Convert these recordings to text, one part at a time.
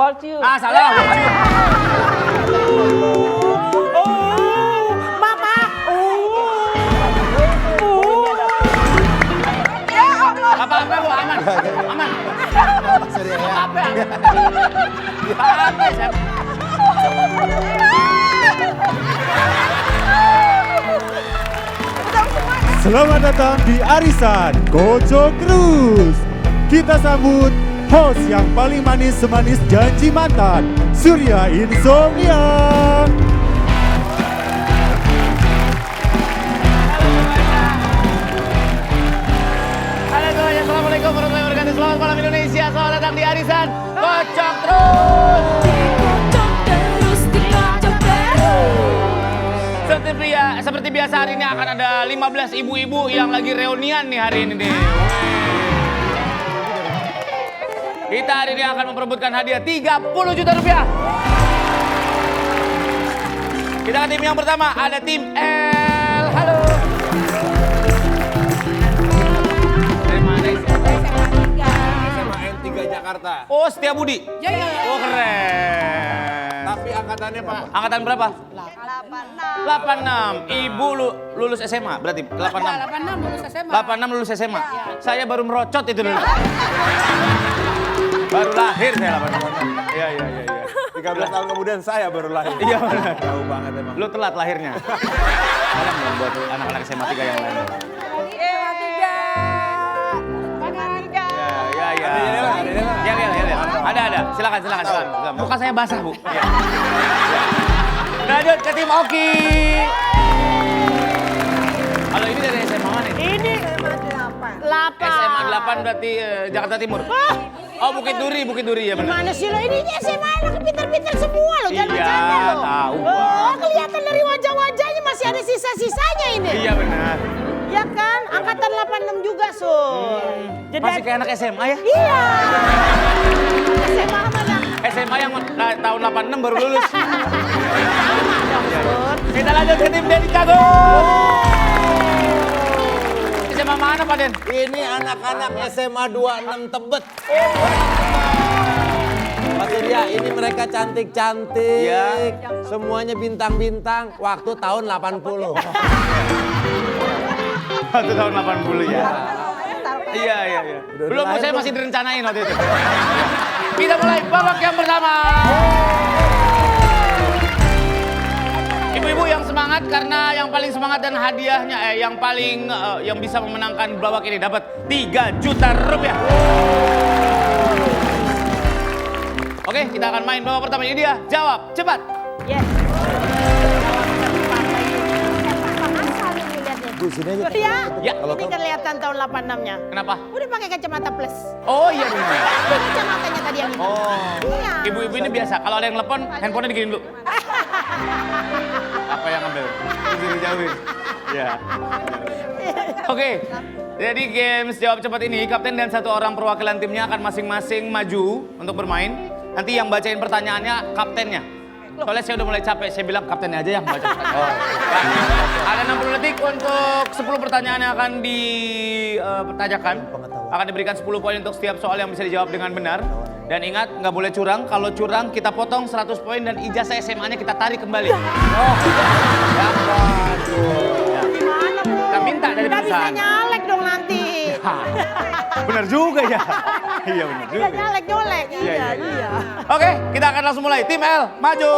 Walciu. Ah, salah. Mama. Apa-apa Bu, aman. Aman. Sorry ya. Apa? Apa, Sam? Selamat datang di Arisan Kocok Terus. Kita sambut host yang paling manis semanis janji mantan, Surya Insomnia. Halo semuanya, Assalamualaikum warahmatullahi wabarakatuh. Selamat malam Indonesia, selamat datang di Arisan Kocok Terus. Seperti biasa hari ini akan ada 15 ibu-ibu yang lagi reunian nih hari ini nih. Kita hari ini akan memperebutkan hadiah 30 juta rupiah. Kita ke tim yang pertama, ada tim L. Halo. Dari mana sih? SMA N3 Jakarta. Oh, Setiabudi. Ya. Oh, keren. Tapi angkatannya Pak? Angkatan berapa? 86. 86. Ibu lulus SMA berarti 86. 86 lulus SMA. 86 lulus SMA. Saya baru merocot itu dulu. Baru lahir saya 86. Iya. 13 tahun kemudian saya baru lahir. Iya benar. Jauh banget emang. Lu telat lahirnya. Salam dong buat anak-anak SMA 3 yang lain. Ya. Ada. Silakan. Muka saya basah, Bu. Ya. Lanjut ke tim Oki. Halo, ini dari SMA mana ini? Ini 8. SMA 8 berarti Jakarta Timur. Oh, Bukit Duri ya benar. Mana sih lo? Ini SMA anak pintar-pintar semua lo, jangan Iya, bercanda lo. tahu, Oh, Bang. kelihatan dari wajah-wajahnya masih ada sisa-sisanya ini. Iya benar. Ya kan? Angkatan 86 juga, Sur. Jadi Masih kayak anak SMA ya? iya. SMA mana? SMA yang tahun 86 baru lulus. Kita lanjut ke tim Denny Cago. SMA mana Pak Den? Ini anak-anak SMA 26 Tebet. Mas Surya, ini mereka cantik-cantik. Iya. Semuanya bintang-bintang. Waktu tahun 80. Waktu tahun 80 ya. Iya. Belum, lahir saya belum? masih direncanain waktu itu. Kita mulai babak yang pertama. Ibu-ibu yang semangat karena yang paling semangat dan hadiahnya yang bisa memenangkan babak ini dapat 3 juta rupiah. Oke, kita akan main babak pertama. Ini dia, jawab cepat. Yes. Bu, sini aja. Surya, Ya. ini kelihatan tahun 86-nya. Kenapa? Udah pakai kacamata plus. Oh iya benar. Kacamatanya tadi yang ini. Oh. Iya. Ibu-ibu ini biasa, kalau ada yang telepon, handphonenya digini dulu. Apa yang ngambil? Dijauhin. Ya. Oke. Jadi games jawab cepat ini, kapten dan 1 orang perwakilan timnya akan masing-masing maju untuk bermain. Nanti yang bacain pertanyaannya kaptennya. Soalnya saya udah mulai capek, saya bilang kaptennya aja yang baca pertanyaan. Ada 60 detik untuk 10 pertanyaan yang akan ditanyakan. Akan diberikan 10 poin untuk setiap soal yang bisa dijawab dengan benar. Dan ingat, nggak boleh curang. Kalau curang, kita potong 100 poin dan ijazah SMA-nya kita tarik kembali. Gimana, Bu? Kita minta dari Udah bisa perusahaan. nyalek dong nanti. Benar juga ya. Iya benar juga. Udah nyalek-nyolek. Iya. Oke, kita akan langsung mulai. Tim L, maju.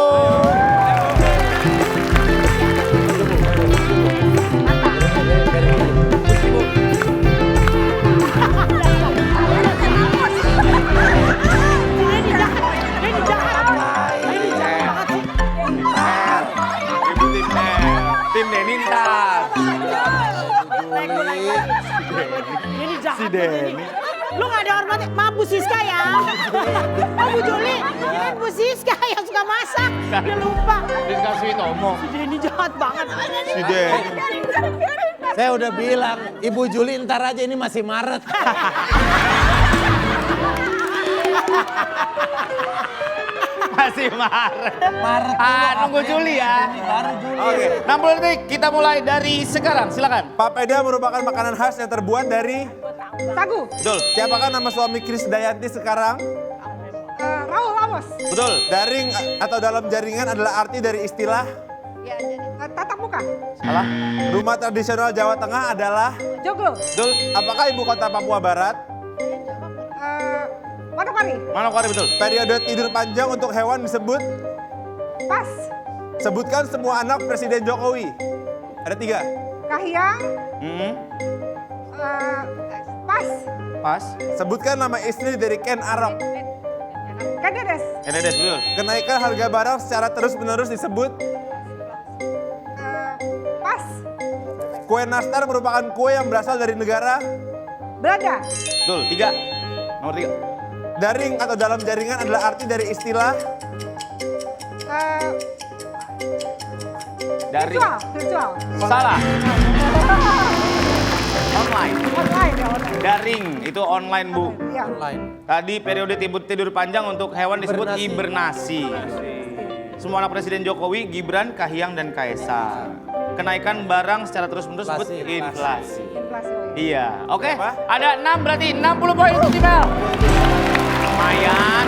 Tim Denny ntar. Ini jahat. Si Denny. Lu gak ada hormatnya. Maaf Bu Siska ya. Bu Juli. Ini Bu Siska yang suka masak. Dia lupa. Dikasih Tomo. Si Denny jahat banget. Si Denny. Saya udah bilang, Ibu Juli ntar aja ini masih Maret. Masih Maret. Maret dulu, Nunggu April, Juli ya. Baru Juli. Oke. 60 detik, kita mulai dari sekarang. Silakan. Papeda merupakan makanan khas yang terbuat dari... Sagu. Betul. Siapakah nama suami Krisdayanti sekarang? Raul. Bos. Betul. Daring atau dalam jaringan adalah arti dari istilah Tatap muka. Salah. rumah tradisional Jawa Tengah adalah. Joglo. Betul. Apakah ibu kota Papua Barat? Manokwari. Manokwari betul. Periode tidur panjang untuk hewan disebut. Pas. Sebutkan semua anak Presiden Jokowi. Ada 3. Kahiyang. Pas. Pas. Sebutkan nama istri dari Ken Arok. Kadedes. Kededes betul. Kenaikan harga barang secara terus-menerus disebut. Pas. Kue nastar merupakan kue yang berasal dari negara. Belanda. Betul. 3. Nomor 3. Daring atau dalam jaringan adalah arti dari istilah. Dari. Virtual. Salah. Online. Online ya, online. Daring itu online Bu. Iya. Tadi periode tidur panjang untuk hewan disebut hibernasi. Semua anak Presiden Jokowi, Gibran, Kahiyang, dan Kaisang. Kenaikan barang secara terus-menerus disebut inflasi. Inflasi. Iya, oke. Apa? Ada 6 berarti 60 poin untuk Timel. Lumayan.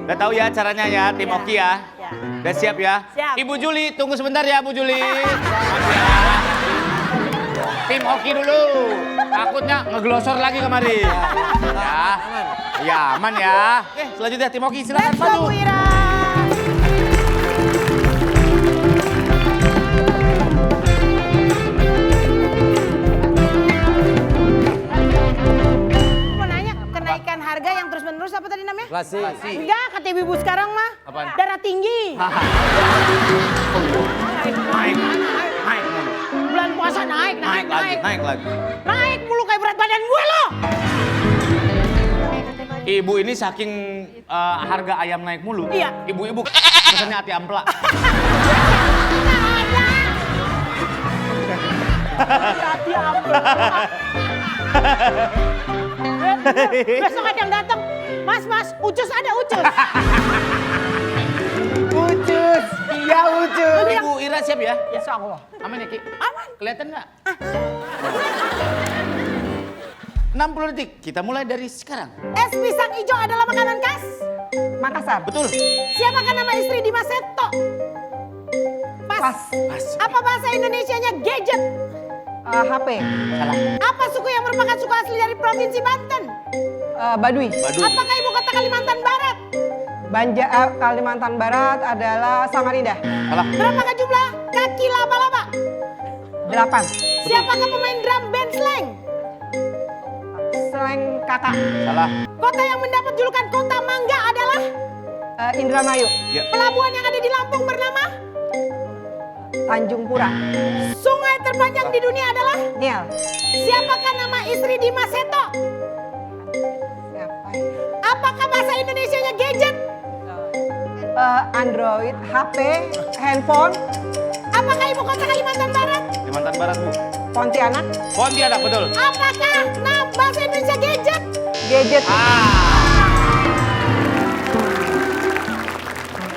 Udah tahu ya caranya ya, Tim Oki ya. Udah siap ya? Siap. Ibu Juli, tunggu sebentar ya Bu Juli. Tim Oki dulu. Takutnya ngeglosor lagi kemari. Ya. Ya, aman ya. Oke, selanjutnya Tim Oki silakan Let's go, maju. Bu Ira. Mau nanya, kenaikan harga yang terus-menerus apa tadi namanya? Inflasi. Enggak, kata ibu sekarang mah. Apaan? Darah tinggi. Naik. Bulan puasa naik. Naik lagi. Naik mulu kayak berat badan gue loh. Ibu ini saking harga ayam naik mulu. Iya. Ibu-ibu pesannya ati ampla. Hati ampun. Besok ada yang datang. Mas, ucus ada ucus. Ucus. Iya Ucus. Ibu Ira siap ya? Insya Allah. Aman ya Ki? Aman. Kelihatan nggak? 60 detik, kita mulai dari sekarang. Es pisang hijau adalah makanan khas. Makassar. Betul. Siapakah nama istri Dimas Seto? Pas. Apa bahasa Indonesianya gadget? HP. Salah. Apa suku yang merupakan suku asli dari Provinsi Banten? Baduy. Baduy. Apakah ibu kota Kalimantan Barat? Kalimantan Barat adalah Samarinda. Salah. Berapakah jumlah kaki laba-laba? 8. Siapakah pemain drum band slang? Selain kakak. Salah. Kota yang mendapat julukan kota mangga adalah? Indramayu. Ya. Pelabuhan yang ada di Lampung bernama? Tanjung Pura. Sungai terpanjang di dunia adalah? Niel. Siapakah nama istri Dimas Seto? Siapa? Apakah bahasa Indonesianya gadget? Android, HP, handphone, Apakah ibu kota Kalimantan Barat? Kalimantan Barat Bu. Pontianak, Pontianak betul. Apakah nama bahasa Indonesia gadget? gadget.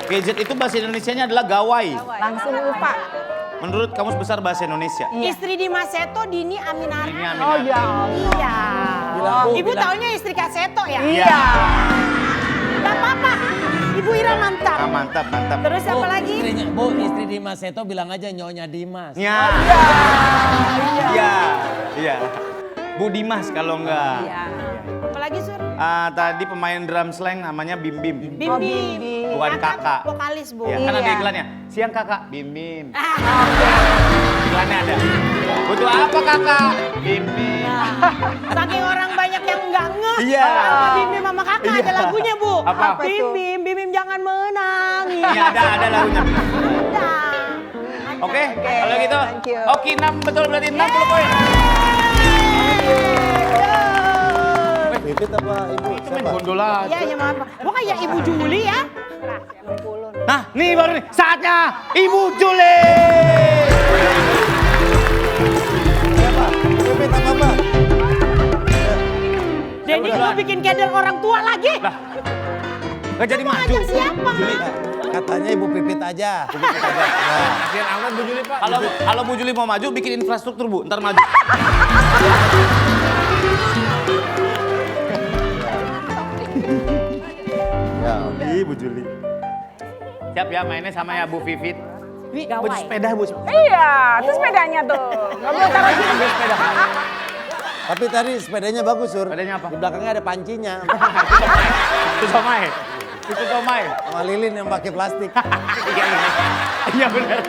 Gadget itu bahasa Indonesianya adalah gawai. Langsung lupa. Menurut Kamus Besar Bahasa Indonesia. Istri Dimas Seto, Dini Aminarti. Ini Aminah. Oh ya. Iya. Bilang, Bu, Ibu bilang. taunya istri Kak Seto ya? Iya. Gak apa-apa. Ibu Ira mantap. Ah, mantap. Terus apa lagi? Istri Dimas Seto bilang aja Nyonya Dimas. Ya. Iya. Bu Dimas kalau enggak. Iya. Apa lagi Sur? Tadi pemain drum slang namanya Bim Bim. Bim Bim. Bukan Ya kan, kakak. Vokalis Bu. Ya, kan ada Iya. iklannya. Siang kakak, Bim Bim. Iklannya ada. Butuh apa kakak? Bim Bim. Saking orang banyak yang nggak ngeh. Iya. Apa Bim Bim sama kakak Iya. ada lagunya Bu. Apa? Bim Bim, Bim Bim jangan menangis. Ini ada lagunya. Ada. Oke, kalau gitu. thank you. Oke, 6 betul berarti 60 poin. Pipit apa ibu? Siapa? Gondola. Iya, ya maaf. Gua kayak Ibu Juli ya. Nah, nih baru nih saatnya Ibu Juli. Siapa? Pipit apa Mbak? Jadi lu bikin keder orang tua lagi. Lah, nggak jadi Mau maju. ngajak siapa? Katanya ibu Pipit aja. Kasihan amat Bu Juli Pak. Kalau Bu Juli mau maju bikin infrastruktur Bu, ntar maju. Bu Juli. Siap ya mainnya sama ya Bu Vivit. Ini baju sepeda, Bu. Iya, itu sepedanya tuh. Nggak boleh taruh sini. Ambil sepeda. Tapi tadi sepedanya bagus, Sur. Sepedanya apa? Di belakangnya ada pancinya. Itu somai. Itu somai. Sama lilin yang pakai plastik. Iya benar. Iya benar.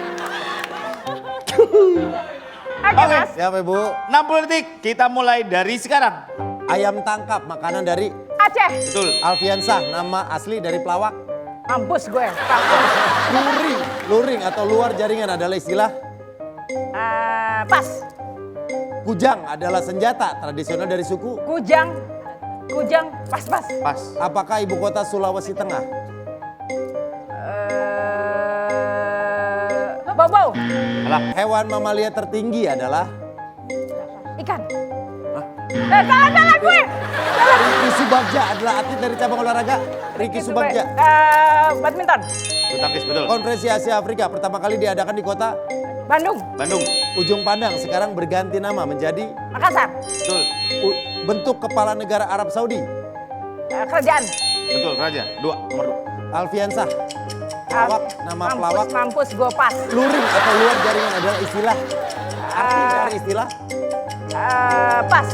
Oke, Mas. Siapa, Ibu? 60 detik. Kita mulai dari sekarang. Ayam tangkap, makanan dari Aceh. Betul. Alfiansah, nama asli dari pelawak. Mampus gue. Luring. Luring atau luar jaringan adalah istilah. Pas. Kujang adalah senjata tradisional dari suku. Kujang. Kujang. Pas. Pas. Apakah ibu kota Sulawesi Tengah? Bau-bau. Alah. Hewan mamalia tertinggi adalah Ikan. Salah gue. Ricky Subagja adalah atlet dari cabang olahraga Ricky Subagja. Badminton. Bulu tangkis betul. Konferensi Asia Afrika pertama kali diadakan di kota Bandung. Bandung. Ujung Pandang sekarang berganti nama menjadi Makassar. Betul. bentuk kepala negara Arab Saudi. Kerajaan. Betul Raja. 2 nomor 2. Alfiansah. Pelawak, nama pelawak. Mampus gue pas. Luring atau luar jaringan adalah istilah. Arti dari istilah. Pas.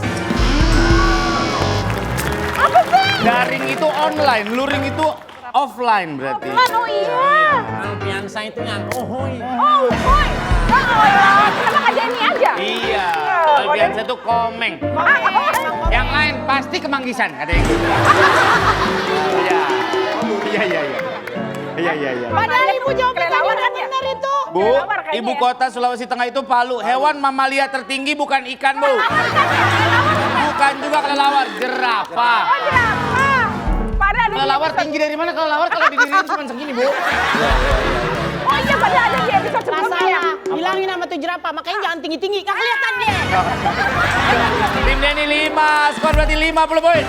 Daring itu online, luring itu offline berarti. Oh iya. Alfiansah itu yang ohoi. Oh, boy. Oh ya. Kenapa nggak jadi ini aja? Iya. Alfiansa itu komeng. Yang lain pasti kemanggisan katanya gitu. Iya. Iya. Padahal ibu jawabnya tadi udah benar itu. Bu, Kelelawar kayaknya ibu ya. kota Sulawesi Tengah itu Palu. Hewan mamalia tertinggi bukan ikan, Bu. Bukan juga kelelawar, jerapah. Oh, jerapah. Padahal ada Kelelawar tinggi dari mana? Kelelawar kalau didiriin cuma segini, Bu. Oh iya, padahal ada di episode sebelumnya ya. Masalah, bilangin sama tuh jerapah, makanya jangan tinggi-tinggi. Nggak kelihatan deh. Tim Denny 5, skor berarti 50 poin.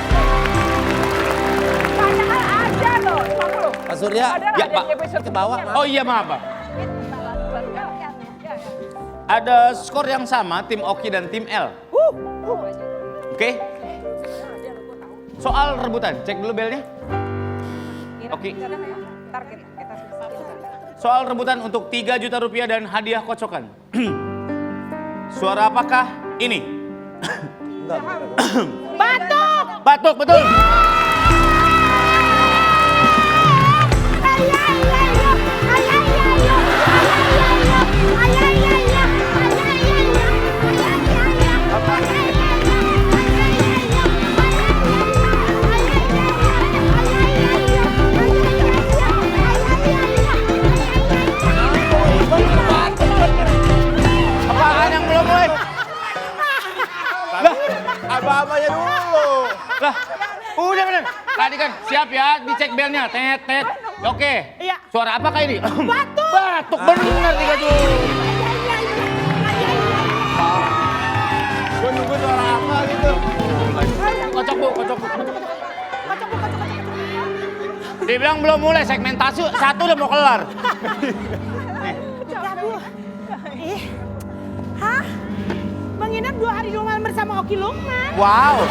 Padahal ada loh, 50. Pak Surya, Padahal Ya, ada Pak. di episode ke bawah, sebelumnya. Oh iya, maaf, Pak. Ada skor yang sama, tim Oki dan tim L. Oke? Soal rebutan, cek dulu belnya. Oke. Soal rebutan untuk 3 juta rupiah dan hadiah kocokan. Suara apakah ini? Batuk. Batuk, betul. Apaan yang belum mulai? Abah-abahnya dulu. Lah, udah bener. Tadi kan siap ya, dicek belnya. Tet, tet. Oke. Iya. Suara apakah ini? Batuk. Batuk, bener 3 juta. Gue nunggu suara apa gitu. Kocok bu, kocok bu. Dia bilang belum mulai segmentasi, 1 udah mau kelar. Ih. Hah? Menginap 2 hari 2 malam bersama Oki Lukman. Wow.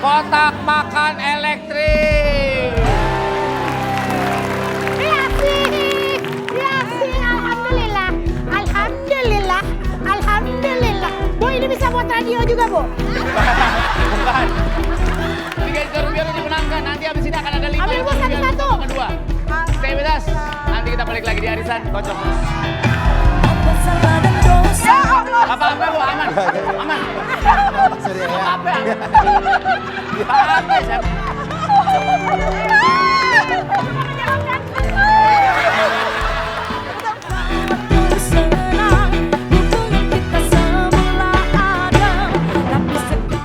Kotak makan elektrik. Alhamdulillah. Alhamdulillah. Alhamdulillah. Bu, ini bisa buat radio juga, Bu. Bukan. 3 juta rupiah udah dimenangkan. Nanti abis ini akan ada 5 Ambil, Bu, juta rupiah satu-satu. untuk kedua. Stay with us. Nanti kita balik lagi di Arisan Kocok Terus. Apa-apa Bu, aman. Aman. Surya ya. Apa? Apa, Sam?